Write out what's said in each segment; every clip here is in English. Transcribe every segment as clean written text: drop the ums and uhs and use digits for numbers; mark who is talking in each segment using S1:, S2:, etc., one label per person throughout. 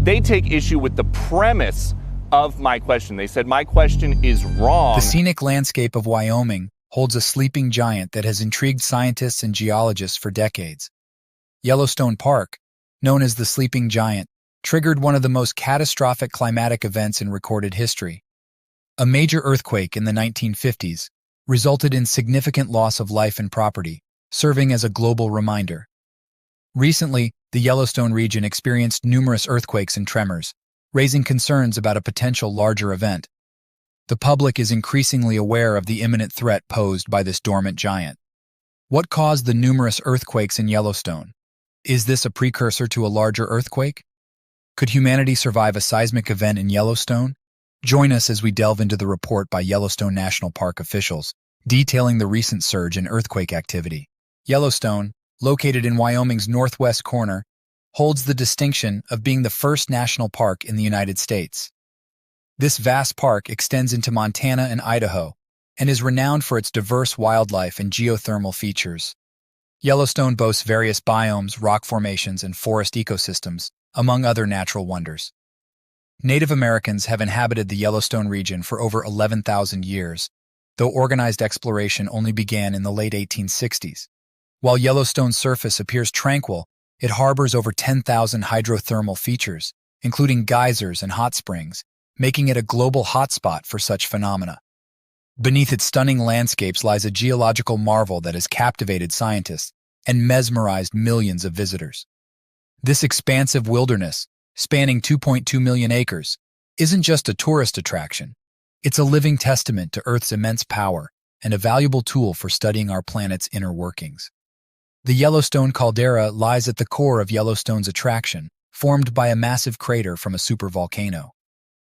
S1: They take issue with the premise of my question. They said my question is wrong.
S2: The scenic landscape of Wyoming holds a sleeping giant that has intrigued scientists and geologists for decades. Yellowstone Park, known as the Sleeping Giant, triggered one of the most catastrophic climatic events in recorded history. A major earthquake in the 1950s resulted in significant loss of life and property, serving as a global reminder. Recently, the Yellowstone region experienced numerous earthquakes and tremors, raising concerns about a potential larger event. The public is increasingly aware of the imminent threat posed by this dormant giant. What caused the numerous earthquakes in Yellowstone? Is this a precursor to a larger earthquake? Could humanity survive a seismic event in Yellowstone? Join us as we delve into the report by Yellowstone National Park officials, detailing the recent surge in earthquake activity. Yellowstone, located in Wyoming's northwest corner, holds the distinction of being the first national park in the United States. This vast park extends into Montana and Idaho and is renowned for its diverse wildlife and geothermal features. Yellowstone boasts various biomes, rock formations, and forest ecosystems, among other natural wonders. Native Americans have inhabited the Yellowstone region for over 11,000 years, though organized exploration only began in the late 1860s. While Yellowstone's surface appears tranquil, it harbors over 10,000 hydrothermal features, including geysers and hot springs, making it a global hotspot for such phenomena. Beneath its stunning landscapes lies a geological marvel that has captivated scientists and mesmerized millions of visitors. This expansive wilderness, spanning 2.2 million acres, isn't just a tourist attraction. It's a living testament to Earth's immense power and a valuable tool for studying our planet's inner workings. The Yellowstone caldera lies at the core of Yellowstone's attraction, formed by a massive crater from a supervolcano.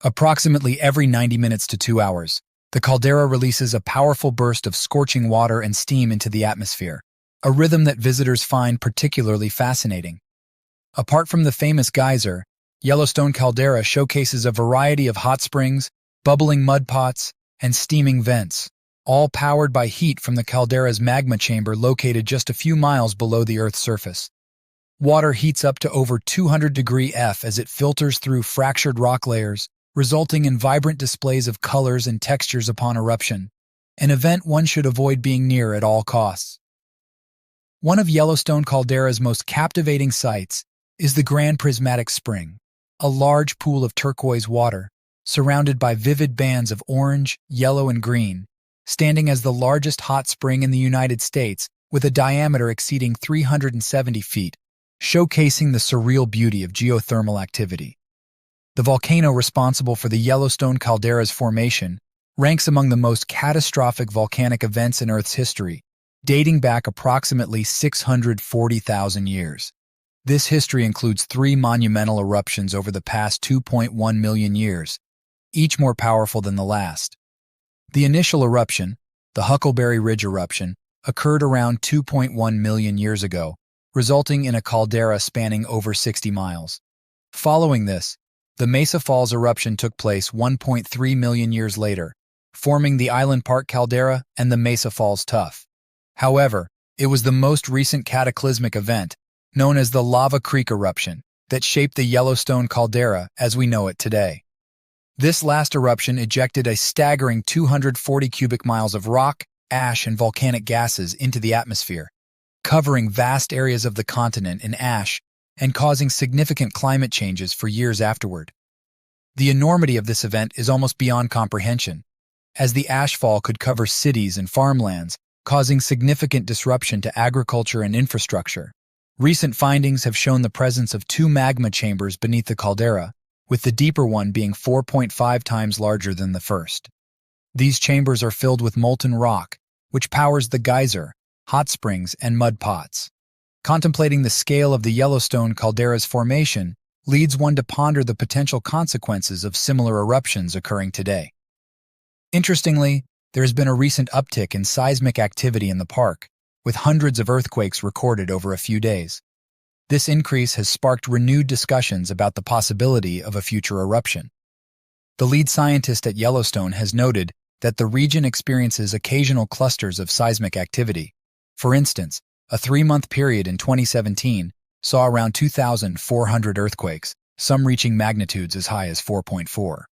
S2: Approximately every 90 minutes to 2 hours, the caldera releases a powerful burst of scorching water and steam into the atmosphere, a rhythm that visitors find particularly fascinating. Apart from the famous geyser, Yellowstone caldera showcases a variety of hot springs, bubbling mud pots, and steaming vents, all powered by heat from the caldera's magma chamber located just a few miles below the Earth's surface. Water heats up to over 200 degrees F as it filters through fractured rock layers, resulting in vibrant displays of colors and textures upon eruption, an event one should avoid being near at all costs. One of Yellowstone caldera's most captivating sights is the Grand Prismatic Spring, a large pool of turquoise water, surrounded by vivid bands of orange, yellow, and green, standing as the largest hot spring in the United States with a diameter exceeding 370 feet, showcasing the surreal beauty of geothermal activity. The volcano responsible for the Yellowstone caldera's formation ranks among the most catastrophic volcanic events in Earth's history, dating back approximately 640,000 years. This history includes 3 monumental eruptions over the past 2.1 million years, each more powerful than the last. The initial eruption, the Huckleberry Ridge eruption, occurred around 2.1 million years ago, resulting in a caldera spanning over 60 miles. Following this, the Mesa Falls eruption took place 1.3 million years later, forming the Island Park caldera and the Mesa Falls Tuff. However, it was the most recent cataclysmic event, known as the Lava Creek eruption, that shaped the Yellowstone caldera as we know it today. This last eruption ejected a staggering 240 cubic miles of rock, ash, and volcanic gases into the atmosphere, covering vast areas of the continent in ash and causing significant climate changes for years afterward. The enormity of this event is almost beyond comprehension, as the ashfall could cover cities and farmlands, causing significant disruption to agriculture and infrastructure. Recent findings have shown the presence of 2 magma chambers beneath the caldera, with the deeper one being 4.5 times larger than the first. These chambers are filled with molten rock, which powers the geyser, hot springs, and mud pots. Contemplating the scale of the Yellowstone caldera's formation leads one to ponder the potential consequences of similar eruptions occurring today. Interestingly, there has been a recent uptick in seismic activity in the park, with hundreds of earthquakes recorded over a few days. This increase has sparked renewed discussions about the possibility of a future eruption. The lead scientist at Yellowstone has noted that the region experiences occasional clusters of seismic activity. For instance, a 3-month period in 2017 saw around 2,400 earthquakes, some reaching magnitudes as high as 4.4.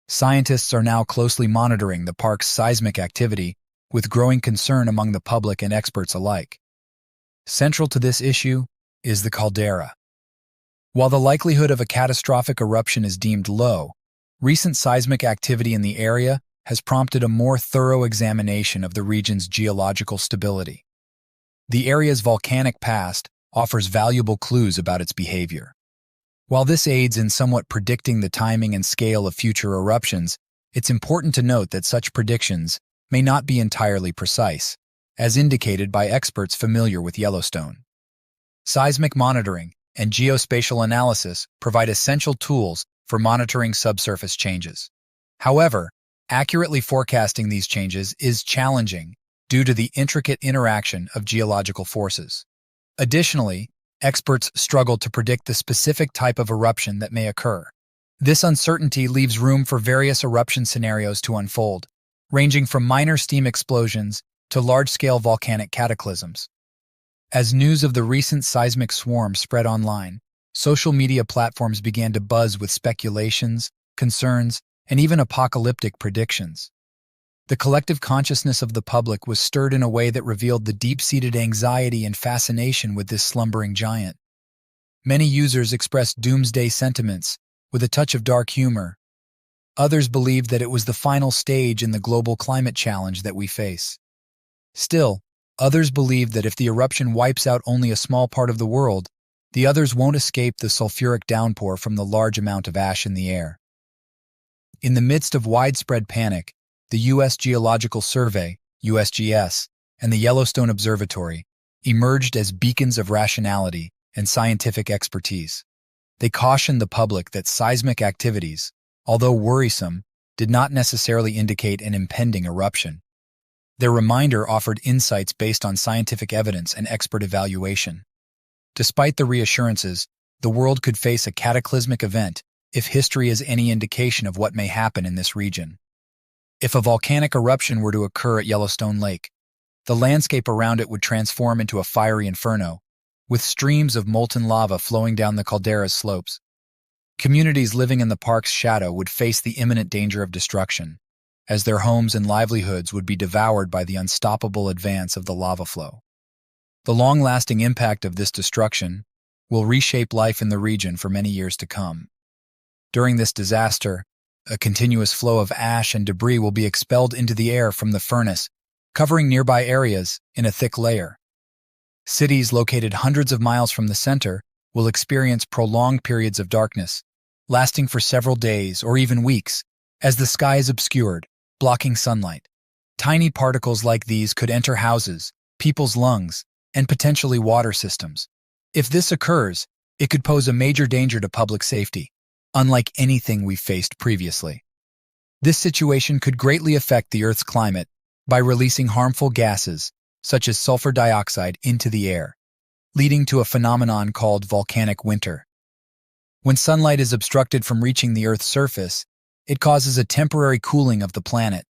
S2: Scientists are now closely monitoring the park's seismic activity with growing concern among the public and experts alike. Central to this issue is the caldera. While the likelihood of a catastrophic eruption is deemed low, recent seismic activity in the area has prompted a more thorough examination of the region's geological stability. The area's volcanic past offers valuable clues about its behavior. While this aids in somewhat predicting the timing and scale of future eruptions, it's important to note that such predictions may not be entirely precise, as indicated by experts familiar with Yellowstone. Seismic monitoring and geospatial analysis provide essential tools for monitoring subsurface changes. However, accurately forecasting these changes is challenging due to the intricate interaction of geological forces. Additionally, experts struggle to predict the specific type of eruption that may occur. This uncertainty leaves room for various eruption scenarios to unfold, ranging from minor steam explosions to large-scale volcanic cataclysms. As news of the recent seismic swarm spread online, social media platforms began to buzz with speculations, concerns, and even apocalyptic predictions. The collective consciousness of the public was stirred in a way that revealed the deep-seated anxiety and fascination with this slumbering giant. Many users expressed doomsday sentiments with a touch of dark humor. Others believed that it was the final stage in the global climate challenge that we face. Still, others believed that if the eruption wipes out only a small part of the world, the others won't escape the sulfuric downpour from the large amount of ash in the air. In the midst of widespread panic, the U.S. Geological Survey, USGS, and the Yellowstone Observatory emerged as beacons of rationality and scientific expertise. They cautioned the public that seismic activities, although worrisome, did not necessarily indicate an impending eruption. Their reminder offered insights based on scientific evidence and expert evaluation. Despite the reassurances, the world could face a cataclysmic event if history is any indication of what may happen in this region. If a volcanic eruption were to occur at Yellowstone Lake, the landscape around it would transform into a fiery inferno, with streams of molten lava flowing down the caldera's slopes. Communities living in the park's shadow would face the imminent danger of destruction, as their homes and livelihoods would be devoured by the unstoppable advance of the lava flow. The long-lasting impact of this destruction will reshape life in the region for many years to come. During this disaster, a continuous flow of ash and debris will be expelled into the air from the furnace, covering nearby areas in a thick layer. Cities located hundreds of miles from the center will experience prolonged periods of darkness, lasting for several days or even weeks, as the sky is obscured, blocking sunlight. Tiny particles like these could enter houses, people's lungs, and potentially water systems. If this occurs, it could pose a major danger to public safety, unlike anything we've faced previously. This situation could greatly affect the Earth's climate by releasing harmful gases, such as sulfur dioxide, into the air, leading to a phenomenon called volcanic winter. When sunlight is obstructed from reaching the Earth's surface, it causes a temporary cooling of the planet.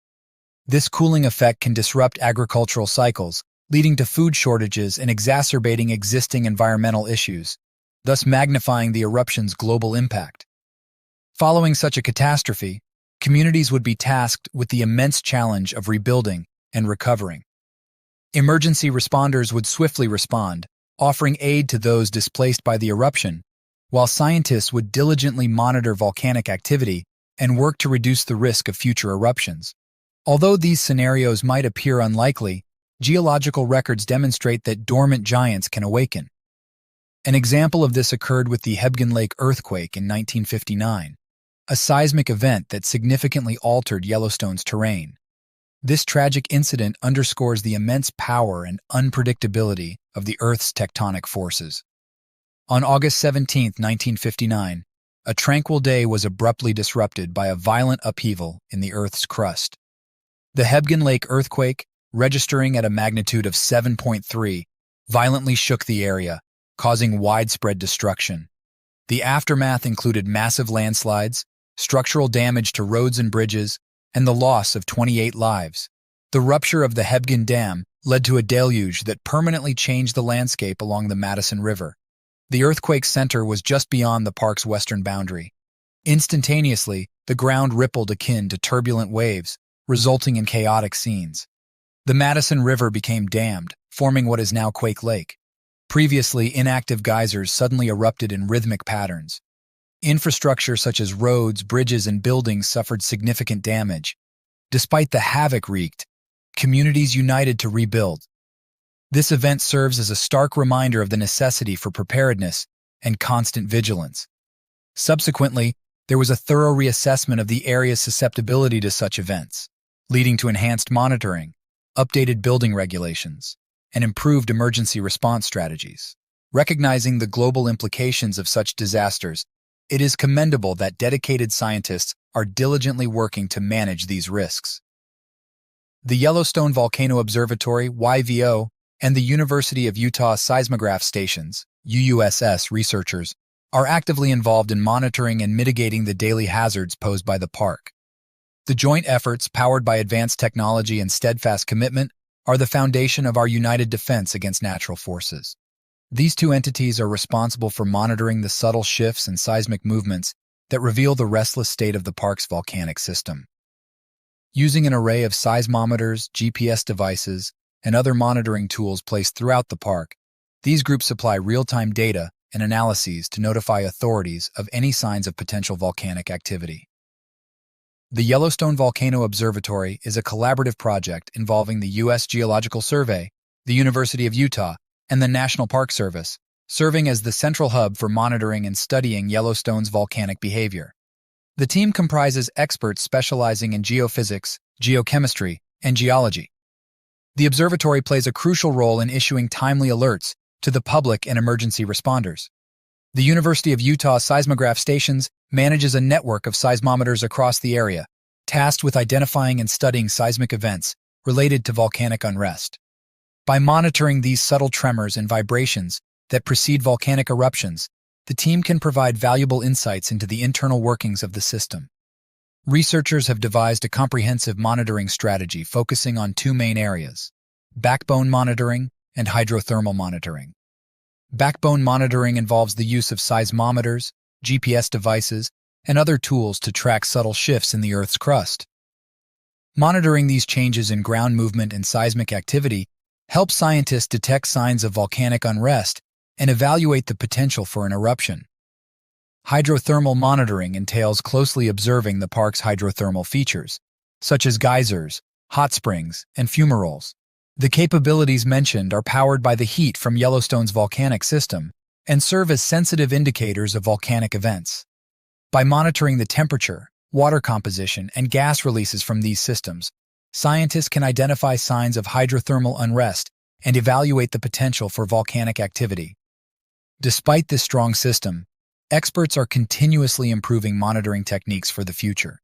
S2: This cooling effect can disrupt agricultural cycles, leading to food shortages and exacerbating existing environmental issues, thus magnifying the eruption's global impact. Following such a catastrophe, communities would be tasked with the immense challenge of rebuilding and recovering. Emergency responders would swiftly respond, offering aid to those displaced by the eruption, while scientists would diligently monitor volcanic activity and work to reduce the risk of future eruptions. Although these scenarios might appear unlikely, geological records demonstrate that dormant giants can awaken. An example of this occurred with the Hebgen Lake earthquake in 1959, a seismic event that significantly altered Yellowstone's terrain. This tragic incident underscores the immense power and unpredictability of the Earth's tectonic forces. On August 17, 1959, a tranquil day was abruptly disrupted by a violent upheaval in the Earth's crust. The Hebgen Lake earthquake, registering at a magnitude of 7.3, violently shook the area, causing widespread destruction. The aftermath included massive landslides, structural damage to roads and bridges, and the loss of 28 lives. The rupture of the Hebgen Dam led to a deluge that permanently changed the landscape along the Madison River. The earthquake's center was just beyond the park's western boundary. Instantaneously, the ground rippled akin to turbulent waves, resulting in chaotic scenes. The Madison River became dammed, forming what is now Quake Lake. Previously inactive geysers suddenly erupted in rhythmic patterns. Infrastructure such as roads, bridges, and buildings suffered significant damage. Despite the havoc wreaked, communities united to rebuild. This event serves as a stark reminder of the necessity for preparedness and constant vigilance. Subsequently, there was a thorough reassessment of the area's susceptibility to such events, leading to enhanced monitoring, updated building regulations, and improved emergency response strategies. Recognizing the global implications of such disasters, it is commendable that dedicated scientists are diligently working to manage these risks. The Yellowstone Volcano Observatory, YVO, and the University of Utah Seismograph Stations, UUSS researchers, are actively involved in monitoring and mitigating the daily hazards posed by the park. The joint efforts, powered by advanced technology and steadfast commitment, are the foundation of our united defense against natural forces. These two entities are responsible for monitoring the subtle shifts and seismic movements that reveal the restless state of the park's volcanic system. Using an array of seismometers, GPS devices, and other monitoring tools placed throughout the park, these groups supply real-time data and analyses to notify authorities of any signs of potential volcanic activity. The Yellowstone Volcano Observatory is a collaborative project involving the U.S. Geological Survey, the University of Utah, and the National Park Service, serving as the central hub for monitoring and studying Yellowstone's volcanic behavior. The team comprises experts specializing in geophysics, geochemistry, and geology. The observatory plays a crucial role in issuing timely alerts to the public and emergency responders. The University of Utah Seismograph Stations manages a network of seismometers across the area, tasked with identifying and studying seismic events related to volcanic unrest. By monitoring these subtle tremors and vibrations that precede volcanic eruptions, the team can provide valuable insights into the internal workings of the system. Researchers have devised a comprehensive monitoring strategy focusing on two main areas: backbone monitoring and hydrothermal monitoring. Backbone monitoring involves the use of seismometers, GPS devices, and other tools to track subtle shifts in the Earth's crust. Monitoring these changes in ground movement and seismic activity helps scientists detect signs of volcanic unrest and evaluate the potential for an eruption. Hydrothermal monitoring entails closely observing the park's hydrothermal features, such as geysers, hot springs, and fumaroles. The capabilities mentioned are powered by the heat from Yellowstone's volcanic system and serve as sensitive indicators of volcanic events. By monitoring the temperature, water composition, and gas releases from these systems, scientists can identify signs of hydrothermal unrest and evaluate the potential for volcanic activity. Despite this strong system, experts are continuously improving monitoring techniques for the future.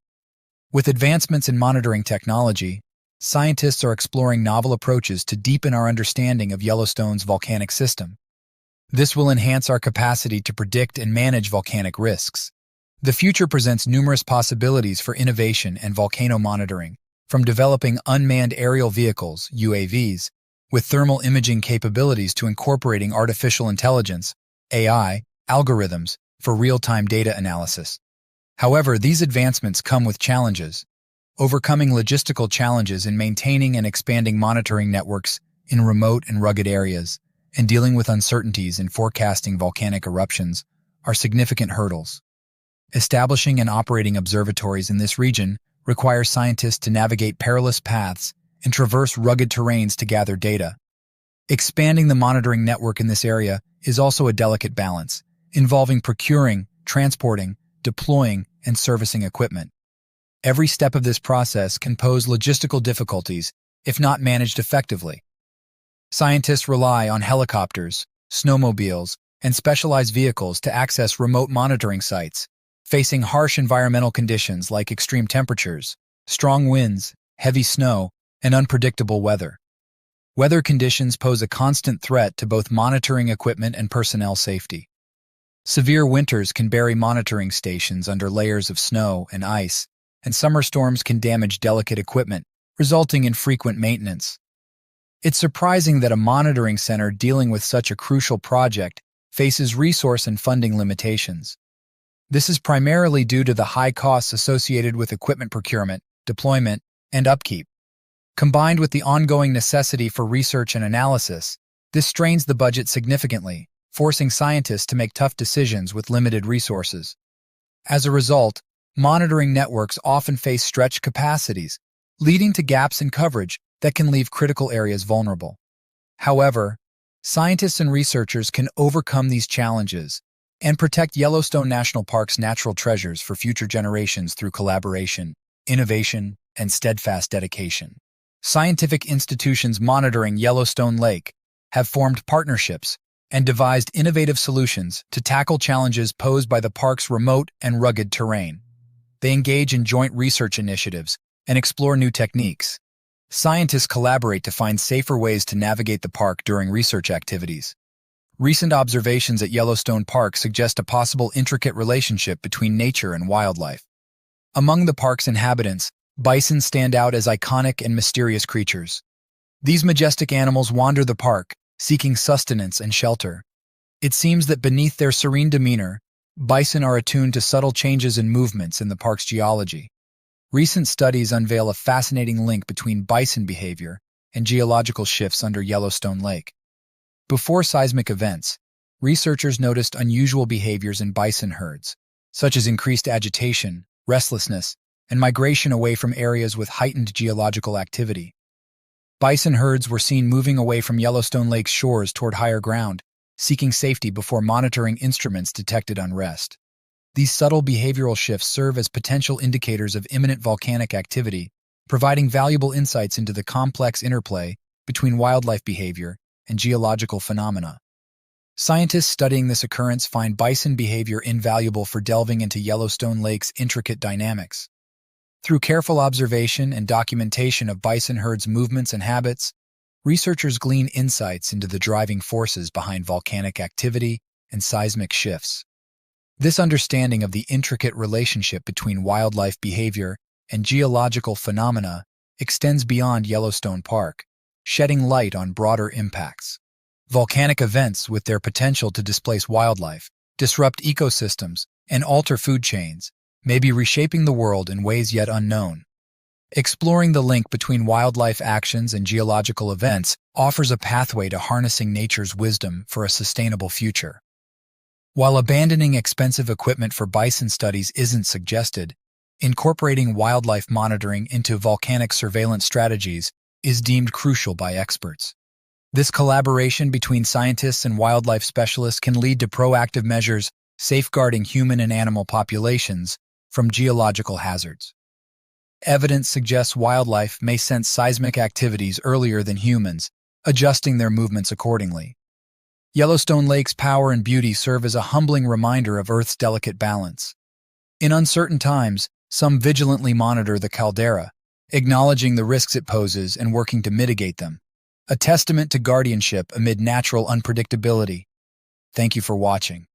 S2: With advancements in monitoring technology, scientists are exploring novel approaches to deepen our understanding of Yellowstone's volcanic system. This will enhance our capacity to predict and manage volcanic risks. The future presents numerous possibilities for innovation and volcano monitoring, from developing unmanned aerial vehicles, UAVs, with thermal imaging capabilities to incorporating artificial intelligence, AI, algorithms, for real-time data analysis. However, these advancements come with challenges. Overcoming logistical challenges in maintaining and expanding monitoring networks in remote and rugged areas, and dealing with uncertainties in forecasting volcanic eruptions are significant hurdles. Establishing and operating observatories in this region requires scientists to navigate perilous paths and traverse rugged terrains to gather data. Expanding the monitoring network in this area is also a delicate balance, involving procuring, transporting, deploying, and servicing equipment. Every step of this process can pose logistical difficulties if not managed effectively. Scientists rely on helicopters, snowmobiles, and specialized vehicles to access remote monitoring sites, facing harsh environmental conditions like extreme temperatures, strong winds, heavy snow, and unpredictable weather. Weather conditions pose a constant threat to both monitoring equipment and personnel safety. Severe winters can bury monitoring stations under layers of snow and ice, and summer storms can damage delicate equipment, resulting in frequent maintenance. It's surprising that a monitoring center dealing with such a crucial project faces resource and funding limitations. This is primarily due to the high costs associated with equipment procurement, deployment, and upkeep. Combined with the ongoing necessity for research and analysis, this strains the budget significantly, forcing scientists to make tough decisions with limited resources. As a result, monitoring networks often face stretched capacities, leading to gaps in coverage that can leave critical areas vulnerable. However, scientists and researchers can overcome these challenges and protect Yellowstone National Park's natural treasures for future generations through collaboration, innovation, and steadfast dedication. Scientific institutions monitoring Yellowstone Lake have formed partnerships and devised innovative solutions to tackle challenges posed by the park's remote and rugged terrain. They engage in joint research initiatives and explore new techniques. Scientists collaborate to find safer ways to navigate the park during research activities. Recent observations at Yellowstone Park suggest a possible intricate relationship between nature and wildlife. Among the park's inhabitants, bison stand out as iconic and mysterious creatures. These majestic animals wander the park, seeking sustenance and shelter. It seems that beneath their serene demeanor, bison are attuned to subtle changes and movements in the park's geology. Recent studies unveil a fascinating link between bison behavior and geological shifts under Yellowstone Lake. Before seismic events, researchers noticed unusual behaviors in bison herds, such as increased agitation, restlessness, and migration away from areas with heightened geological activity. Bison herds were seen moving away from Yellowstone Lake's shores toward higher ground, seeking safety before monitoring instruments detected unrest. These subtle behavioral shifts serve as potential indicators of imminent volcanic activity, providing valuable insights into the complex interplay between wildlife behavior and geological phenomena. Scientists studying this occurrence find bison behavior invaluable for delving into Yellowstone Lake's intricate dynamics. Through careful observation and documentation of bison herds' movements and habits, researchers glean insights into the driving forces behind volcanic activity and seismic shifts. This understanding of the intricate relationship between wildlife behavior and geological phenomena extends beyond Yellowstone Park, shedding light on broader impacts. Volcanic events, with their potential to displace wildlife, disrupt ecosystems, and alter food chains, may be reshaping the world in ways yet unknown. Exploring the link between wildlife actions and geological events offers a pathway to harnessing nature's wisdom for a sustainable future. While abandoning expensive equipment for bison studies isn't suggested, incorporating wildlife monitoring into volcanic surveillance strategies is deemed crucial by experts. This collaboration between scientists and wildlife specialists can lead to proactive measures safeguarding human and animal populations from geological hazards. Evidence suggests wildlife may sense seismic activities earlier than humans, adjusting their movements accordingly. Yellowstone Lake's power and beauty serve as a humbling reminder of Earth's delicate balance. In uncertain times, some vigilantly monitor the caldera, acknowledging the risks it poses and working to mitigate them, a testament to guardianship amid natural unpredictability. Thank you for watching.